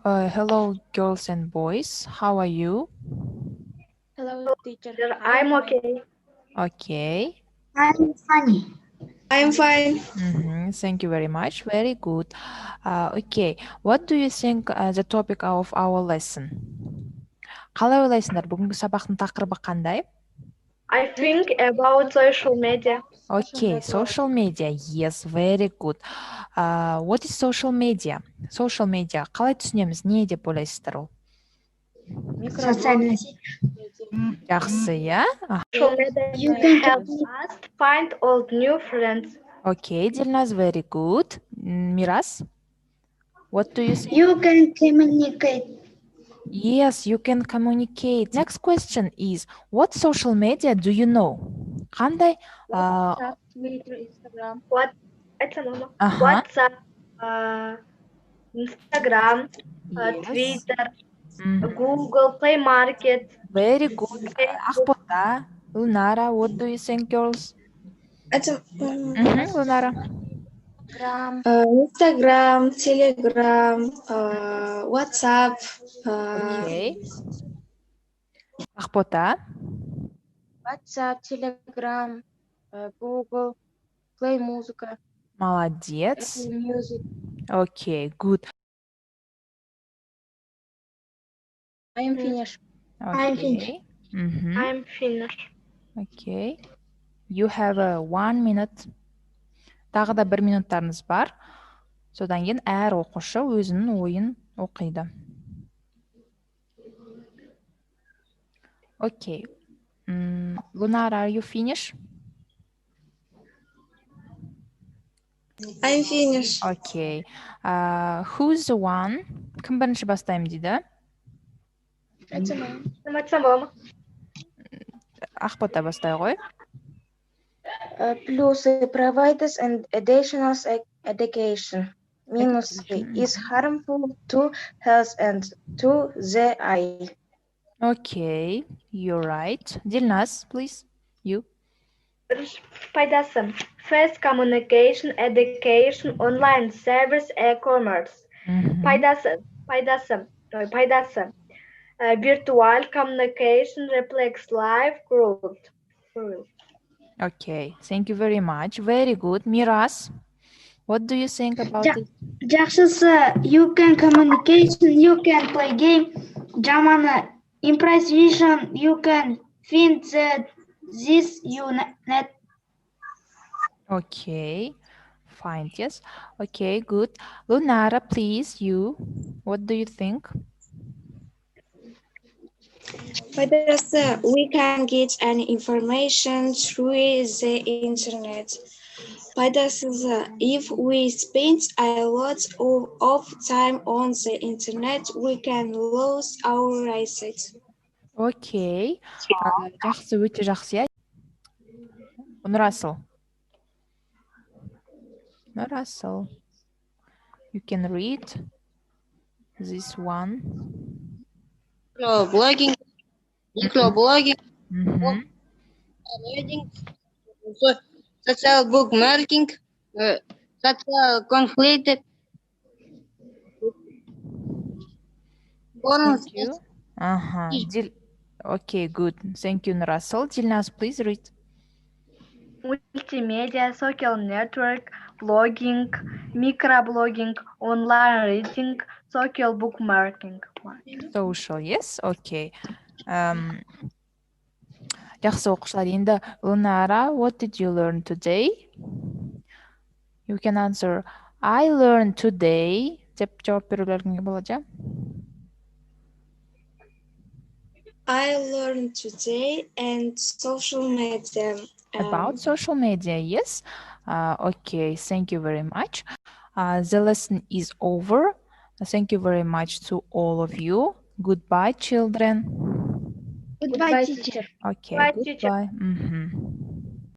Hello, girls and boys. How are you? Hello, teacher. I'm okay. Okay. I'm funny. I'm fine. Thank you very much. Very good. Okay. What do you think the topic of our lesson? Қалай ойлайсыңдар? Бүгінгі сабақтың тақырыбы қандай? I think about social media. Okay, social media. Yes, very good. What is social media? Social media. Қалай түсінеміз? Не деп ойлайсыздар ол? Социальная сеть. Жақсы, иә? Social media You can help us find old new friends. Okay, Dilnaz, very good. Miras? What do you say? You can communicate. Yes, you can communicate. Next question is, what social media do you know? Қандай? WhatsApp, Twitter, Instagram. Это мама. Ага. WhatsApp, Instagram, Yes. Twitter, Mhm. Google Play Market. Very good. Facebook. Ақбота, Lunara, what do you think, girls? Это Lunara. Instagram, Telegram, WhatsApp. Okay. Ақбота. WhatsApp, Telegram, Google, Play Музыка, Молодец. Apple Music. Okay, good. I am finished. I'm Okay. finished. I'm finished. Okay. You have 1 minute. Тағы да 1 минуттарыңыз бар. Содан кейін әр оқушы өзінің ойын оқиды. Okay. Lunara, are you finished? I'm finished. Okay. Who's the one? Кім бірінші бастаймын дейді? Это мама. Ақбота бастай ғой. Плюсы providers and additional education. Минус is harmful to health and to the eye. Okay, you're right. Dilnaz, please. You. Пайдасы. Fast communication, education, online service, e-commerce. Пайдасы. Virtual communication reflects life growth. Okay, thank you very much. Very good. Miras, what do you think about it? Жақсысы, you can communication, you can play game. Жаманы, improvisation, you can find that this you net. Okay, fine. Yes. Okay, good. Lunara, please, you. What do you think? Пайдасы, we can get any information through the internet. Пайдасы, if we spend a lot of time on the internet, we can lose our eyesight. Okay. Жақсы, өте жақсы, иә? Нұрасыл. Нұрасыл. You can read this one. Microblogging, reading, social bookmarking, social conflict. Thank you. Okay, good. Thank you, Nurasol. Dilnaz, please read. Multimedia, social network, blogging, microblogging, online reading, social bookmarking. Social, yes? Okay. Жақсы оқушылар, енді Lunara, what did you learn today? You can answer, I learned today. Деп жауап берулеріңе болады, ja? I learned today and social media. About social media, yes? Okay, thank you very much. The lesson is over. Thank you very much to all of you. Goodbye, children. Goodbye, teacher. Okay, Bye, goodbye. teacher.